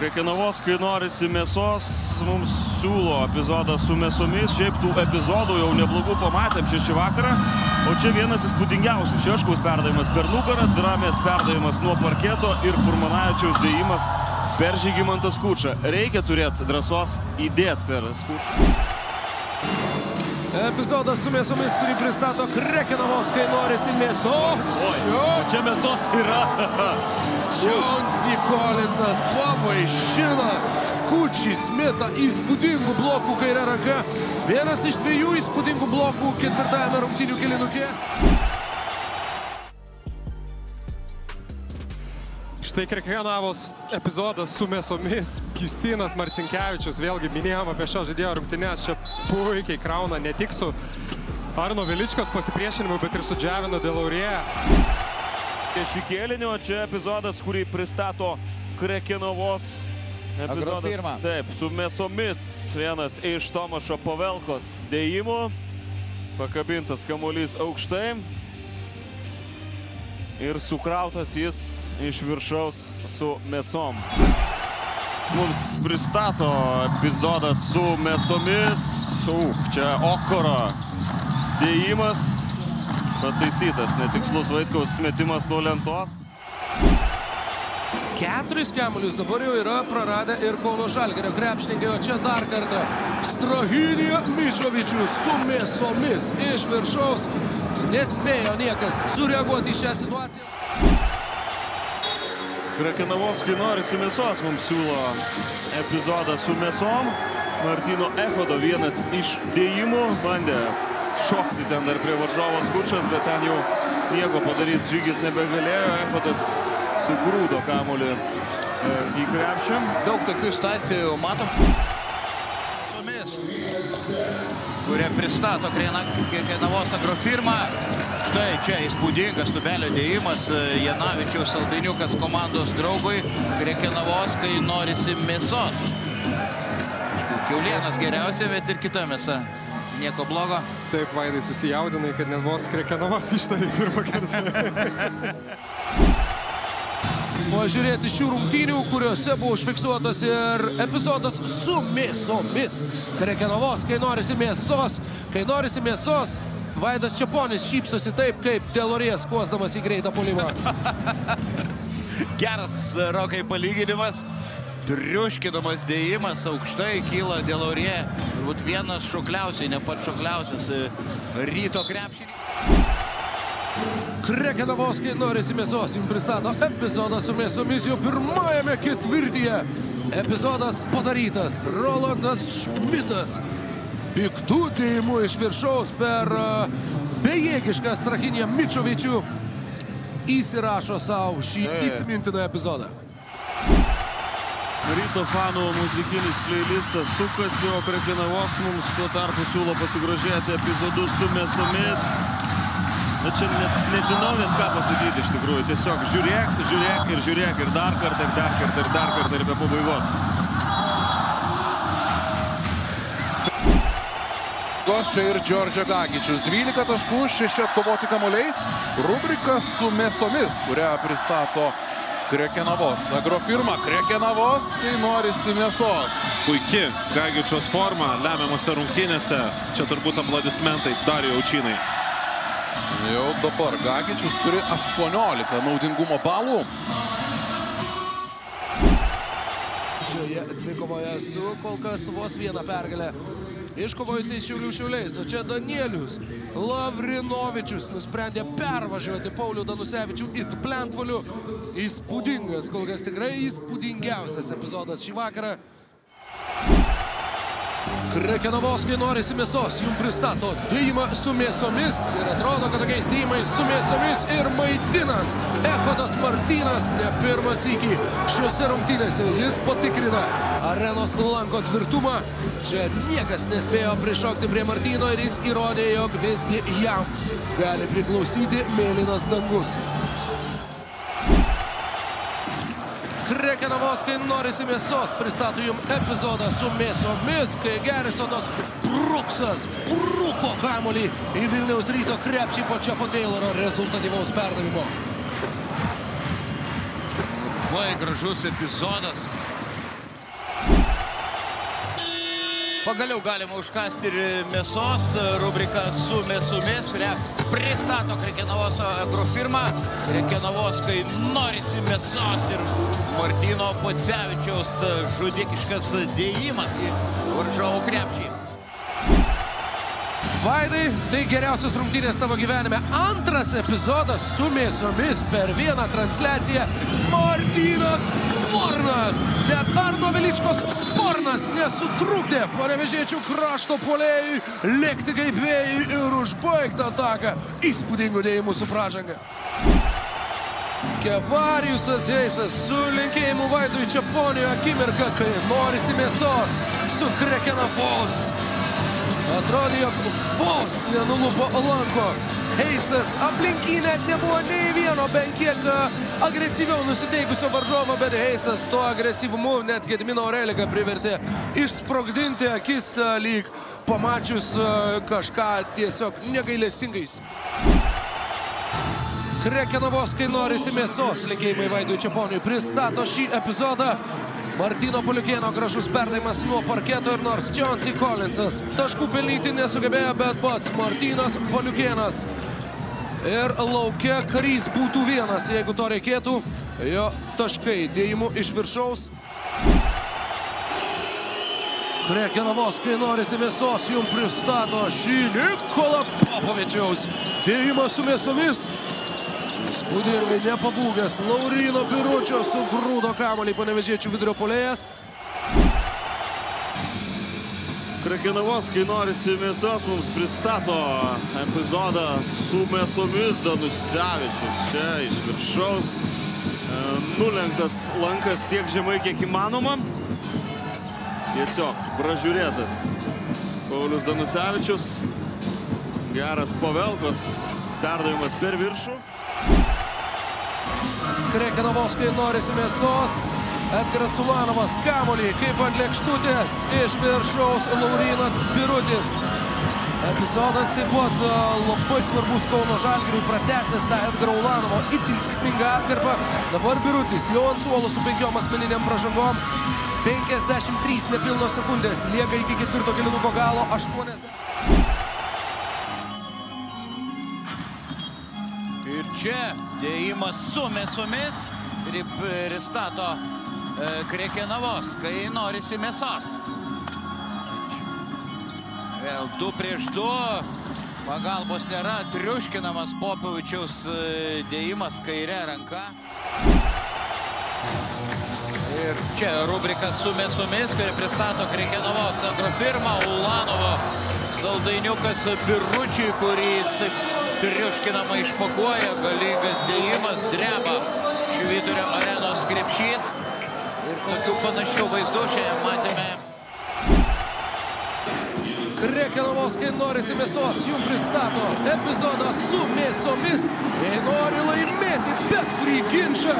Krekenavos, kai norisi mėsos, mums siūlo epizodą su mėsomis. Šiaip tų epizodų jau neblogų pamatėm šį vakarą. O čia vienas įspūdingiausių. Šeškaus perdavimas per nugarą, Dramės perdavimas nuo parketo ir Furmanavičiaus dėjimas per Žygimantą Skučą. Reikia turėti drąsos įdėti per Skučą. Epizodas su mėsomis, kurį pristato Krekenavos, kai norisi mėsos. Čia mėsos yra. Jonesy Collinsas pavaišina Skučį Smitą įspūdingų blokų kairė ranka. Vienas iš dviejų įspūdingų blokų ketvirtajame rungtynių kėlinuke. Štai Krekenavos epizodas su mėsomis. Justinas Marcinkevičius, vėlgi minėjom apie šio žaidėjo rungtynes, čia puikiai krauna ne tik su Arno Veličkos pasipriešinimu, bet ir su Džiavino Delaurė. Šį kėlinio, čia epizodas, kurį pristato Krekenavos. Agrofirma. Taip, su mėsomis. Vienas iš Tomašo Pavelkos dėjimų. Pakabintas kamuolys aukštai. Ir sukrautas jis iš viršaus su mėsom. Mums pristato epizodas su mėsomis. Čia Okoro dėjimas. Pataisytas netikslus Vaitkaus metimas nuo lentos. 4 kamuolius dabar jau yra praradę ir Kauno Žalgirio krepšininkai, o čia dar kartą Strahinija Mičovičius su mėsomis iš viršaus. Nespėjo niekas sureaguoti į šią situaciją. Krekenavos, kai norisi mėsos, mums siūlo epizodą su mėsom. Martyno Echodo vienas iš dėjimų bandė šokti ten dar prie varžovo Skučas, bet ten jau nieko padaryti Žygis nebegalėjo. Echodas sugrūdo kamuolį į krepšį. Daug tokių situacijų matom. Kurie pristato Krekenavos Agrofirma. Štai čia įspūdingas tubelio dėjimas. Janavičiaus saldainiukas komandos draugui. Krekenavos, kai norisi mėsos. Kiaulienos geriausia, bet ir kita mėsa. Nieko blogo. Taip, Vaidai, susijaudinai, kad net vos Krekenavos ištarė pirmą kartą. Pažiūrėti šių rungtynių, kuriuose buvo užfiksuotas ir epizodas su mėsomis. Krekenavos, kai norisi mėsos. Kai norisi mėsos, Vaidas Čeponis šypsosi taip, kaip Delorės kuosdamas į greitą puolimą. Geras, Rokai, palyginimas. Triuškinamas dėjimas, aukštai kyla Delorė. Turbūt vienas šokliausiai, ne pats šokliausias ryto krepšinį. Krekenavos, kai norisi mėsos, jums pristato epizodą su mėsomis jau pirmajame ketvirtyje. Epizodas padarytas. Rolandas Šmitas piktų dėjimų iš viršaus per bejėgišką Strahinija Mičovičių įsirašo savo šį įsimintiną epizodą. Ryto fanų muzikinis playlistas sukasi, o Krekenavos mums tuo tarpu siūlo pasigrožėti epizodus su mėsomis. Na čia nežinau net ką pasakyti iš tikrųjų. Tiesiog žiūrėk, žiūrėk ir žiūrėk ir dar kartą, ir dar kartą, ir dar kartą, ir be pabaigos. Čia ir Džordžio Gagičius. 12 taškų, 6 atkovoti kamuoliai. Rubrika su mėsomis, kurią pristato Krekenavos Agrofirma. Krekenavos, kai norisi mėsos. Puiki Gagičiaus forma lemiamose rungtynėse. Čia turbūt aplodismentai Dariui Aučynai. Jau dabar Gagičius turi 18 naudingumo balų. Šioje dvikovoje su kol kas vos vieną pergalę iškovojusiais Šiauliais. O čia Danielius Lavrinovičius nusprendė pervažiuoti Paulių Danusevičių it plentvolių. Įspūdingas, kol kas tikrai įspūdingiausias epizodas šį vakarą. Krekenavos, kai norisi mėsos, jums pristato dėjimą su mėsomis. Ir atrodo, kad tokiais dėjimais su mėsomis ir maitinas Echodas Martynas ne pirmas sykį šiuose rungtynėse. Jis patikrina arenos lanko tvirtumą. Čia niekas nespėjo prišokti prie Martyno ir jis įrodė, jog visgi jam gali priklausyti mėlynas dangus. Krekenavos, kai norisi mėsos, pristato jums epizodą su mėsomis, kai Gerisonas Bruksas bruko kamuolį į Vilniaus Ryto krepšį po Jeffo Tayloro rezultatyvaus perdavimo. Labai gražus epizodas. Pagaliau galima užkasti ir mėsos rubriką su mėsomis, kurią pristato Krekenavos agrofirma. Krekenavos, kai norisi mėsos, ir Martyno Pocevičiaus žudikiškas dėjimas į varžovų krepšį. Vaidai, tai geriausios rungtynės tavo gyvenime. Antras epizodas su mėsomis per vieną transliaciją. Martynas Spornas. Net Arno Veličkos Spornas nesutrukdė Panevėžiečių krašto puolėjui lėkti kaip vėjui ir užbaigti ataką įspūdingų dėjimų su pražanga. Kevariusas Heisas su linkėjimu Vaidui Čeponiui akimirka, kai norisi mėsos su Krekenavos. Atrodė, jog vos nenulupo lanko. Heisas aplink jį net nebuvo nei vieno bent kiek agresyviau nusiteikusio varžovo, bet Heisas tuo agresyvumu net Gediminą Aureliką privertė išsprogdinti akis lyg pamačius kažką tiesiog negailestingais. Krekenavos, kai norisi mėsos, linkėjimai Vaidui Čeponiui pristato šį epizodą. Martyno Paliukėno gražus perdavimas nuo parketo, ir nors Chauncey Collinsas taškų pelnyti nesugebėjo, bet pats Martynas Paliukėnas. Ir laukia karys būtų vienas, jeigu to reikėtų. Jo taškai dėjimų iš viršaus. Krekenavos, kai norisi mėsos, jums pristato šį Nikola Popovičiaus dėjimą su mėsomis. Įspūdingai nepabūgęs Lauryno Biručio sugrūdo kamuolį Panevėžiečių vidurio puolėjas. Krekenavos, kai norisi mėsos, mums pristato epizodą su mėsomis. Danusevičius čia iš viršaus. Nulenktas lankas tiek žemai, kiek įmanoma. Tiesiog pražiūrėtas Paulius Danusevičius. Geras Pavelkos perdavimas per viršų. Krekenavos, kai norisi mėsos. Edgaras Ulanovas kamuolį kaip ant lėkštutės. Iš viršaus Laurynas Birutis. Epizodas taip pat labai svarbus Kauno Žalgiriui, pratęsęs tą Edgaro Ulanovo itin sėkmingą atkarpą. Dabar Birutis jau ant suolo su 5 asmeniniam pražangom. 53 nepilnos sekundės. Lieka iki ketvirto kėlinuko galo 80. Ir čia dėjimas su mėsomis pristato Krekenavos, kai norisi mėsos. Vėl 2 prieš 2. Pagalbos nėra. Triuškinamas Popovičiaus dėjimas kairė ranka. Ir čia rubrika su mėsomis, kuri pristato Krekenavos agrofirma. Ulanovo saldainiukas Biručiui, kuris taip triuškinamai išpakuoja. Galingas dėjimas, dreba Švyturio arenos krepšys. Ir tokių panašių vaizdų šiandien matėme. Krekenavos, kai norisi mėsos, jums pristato epizodą su mėsomis. Jei nori laimėti bet kurį ginčą,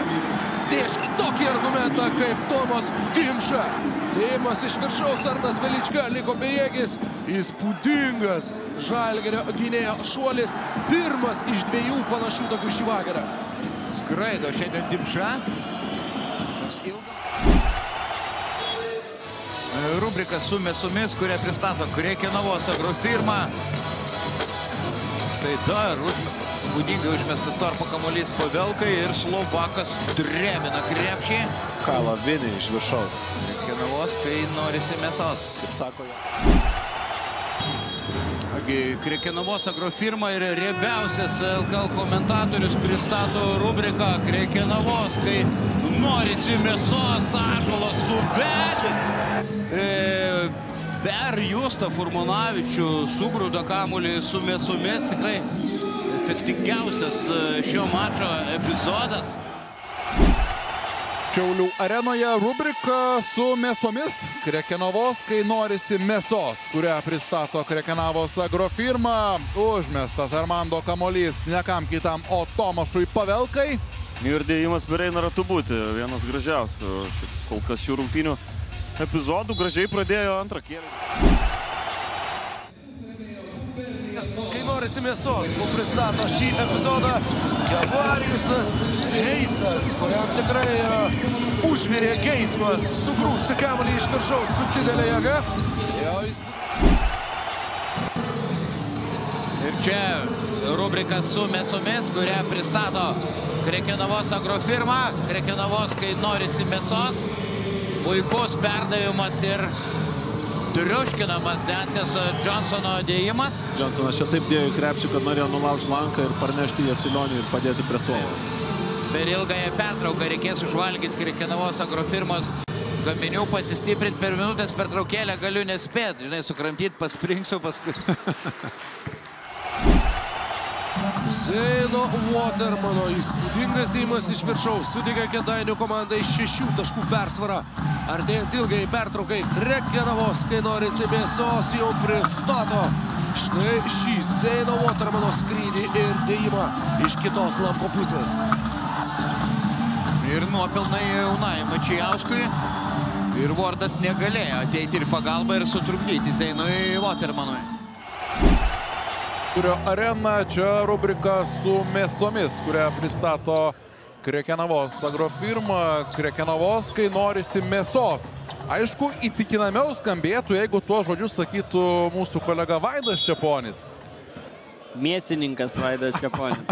dėšk tokį argumentą kaip Tomas Dimša. Dėjimas iš viršaus, Arnas Velička liko bejėgis. Įspūdingas Žalgirio gynėjo šuolis. Pirmas iš 2 panašių tokių šį vakarą. Skraido šiandien Dimša. Rubrika su mėsomis, kurią pristato Krekenavos agrofirma. Tai dar būdingai užmestas tarpo kamuolys Pavelkai ir Slovakas drebina krepšį. Kala Vinį iš viršaus. Krekenavos, kai norisi mėsos, kaip sako jo. Krekenavos agrofirma ir riebiausias LKL komentatorius pristato rubriką Krekenavos, kai norisi mėsos. Ąžuolas Tubelis per Justą Furmanavičių sugrūdo kamuolį su mėsomis. Tikrai efektingiausias šio mačo epizodas. Šiaulių arenoje rubrika su mėsomis. Krekenavos, kai norisi mėsos, kurią pristato Krekenavos agrofirma. Užmestas Armando kamuolys nekam kitam, o Tomašui Pavelkai. Ir dėjimas per Einarą Tubutį. Vienas gražiausių kol kas šių rungtynių epizodų. Gražiai pradėjo antrą kėlinį. Kai norisi mėsos, mums pristato šį epizodą Kevariusas Heisas, kuriam tikrai už užvirė geismas sugrūsti kamuolį iš viršaus su didelė jėga. Ir čia rubrika su mėsomis, kurią pristato Krekenavos agrofirma. Krekenavos, kai norisi mėsos, puikus perdavimas ir triuškinamas Denteso Johnsono dėjimas. Johnsonas čia taip dėjo į krepšį, kad norėjo nulaužti lanką ir parnešti Jasilionį ir padėti prie suolo. Per ilgąją pertrauką reikės užvalgyti Krekenavos agrofirmos gaminių, pasistiprinti per minutės pertraukėlę, galiu nespėti, žinai, sukramtyti, paspringsiu paskui. Zaino Watermano įspūdingas dėjimas iš viršaus suteikia Kėdainių komandai 6 taškų persvarą. Artėjant ilgai pertraukai, Krekenavos, kai norisi mėsos, jau pristato štai šį Zaino Watermano skrydį ir dėjimą iš kitos lanko pusės. Ir nuopelnai jaunai Mačiauskui. Ir Vardas negalėjo ateiti ir pagalbą ir sutrukdyti Zainui Watermanui. Turio arena, čia rubrika su mėsomis, kurią pristato Krekenavos agrofirma. Krekenavos, kai norisi mėsos. Aišku, įtikinamiau skambėtų, jeigu tuos žodžius sakytų mūsų kolega Vaidas Čeponis. Mėsininkas Vaidas Čeponis.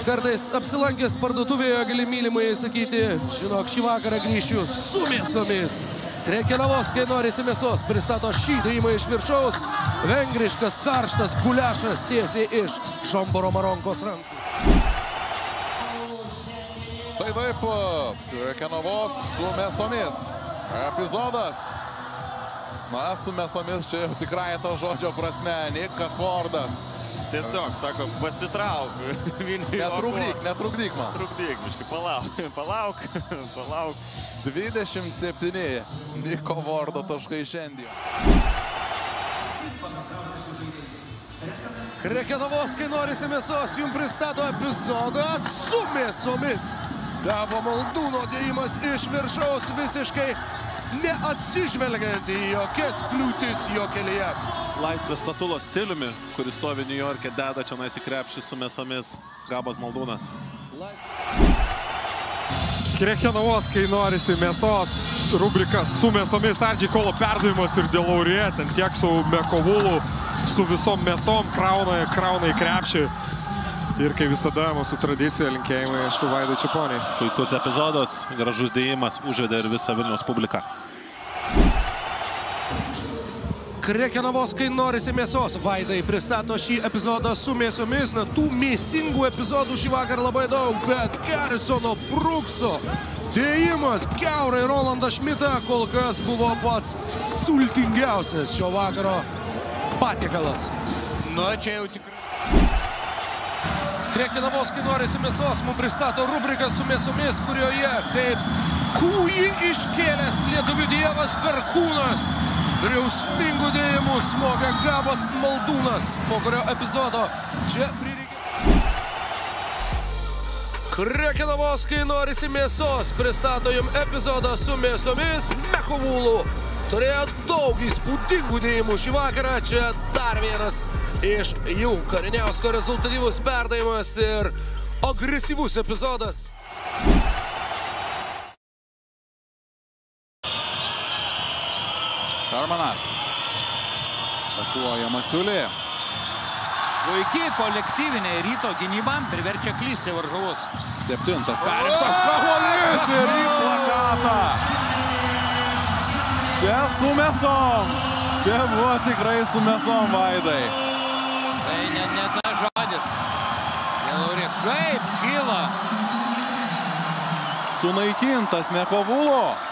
Kartais apsilankęs parduotuvėje gali mylimai sakyti, žinok, šį vakarą grįšiu su mėsomis. Krekenavos, kai norisi mėsos, pristato šį dėjimą iš viršaus. Vengriškas karštas guliašas tiesiai iš Šomboro Maronkos rankų. Štai taip, Krekenavos su mėsomis. Epizodas. Na, su mėsomis čia jau tikrai to žodžio prasme, Nikas Vardas. Tiesiog, sako, pasitrauk. Netrukdyk man. Trukdyk, biškai, palauk. 27 Niko Vardo taškai šiandien. Krekenavos, kai norisi mėsos, jums pristato epizodą su mėsomis. Gavo Maldūno dėjimas iš viršaus visiškai neatsižvelgiant į jokias kliūtis jo kelyje. Laisvės statulos stiliumi, kuris stovi New York'e, deda čia į krepšį su mėsomis Gabas Maldūnas. Krekenavos, kai norisi mėsos, rubrika su mėsomis, Ardžiai Kolo perdavimas ir dėl Laurė, ten tiek su Mekovulu, su visom mėsom krauna į krepšį. Ir kai visada mūsų tradicija, linkėjimai, aišku, Vaidui Čeponiai. Puikus epizodas, gražus dėjimas, užvedė ir visą Vilniaus publiką. Krekenavos, kai norisi mėsos, Vaidai pristato šį epizodą su mėsomis. Na, tų mėsingų epizodų šį vakar labai daug, bet Karisono Brukso dėjimas kiaurai Rolandą Šmitą kol kas buvo pats sultingiausias šio vakaro patiekalas. Nu, čia jau tikrai. Krekenavos, kai norisi mėsos, mums pristato rubriką su mėsomis, kurioje kaip kūjį iškėlęs lietuvių dievas Perkūnas. Griausmingų dėjimų smogia Gabas Maldūnas, po kurio epizodo čia prireikė. Krekenavos, kai norisi mėsos, pristato jums epizodą su mėsomis Mekovulu. Turėjo daug įspūdingų dėjimų šį vakarą, čia dar vienas iš jų. Kariniausko rezultatyvus perdavimas ir agresyvus epizodas. Karmanas. Atakuoja Masiulį. Puikiai kolektyvinė Ryto gynyba priverčia klysti varžovus. 7. Perimtas kamuolys ir į plakatą. Čia su mėsom. Čia buvo tikrai su mėsom, Vaidai. Tai net ta žodis. Laurė, kaip kyla. Sunaikintas Mekovulo.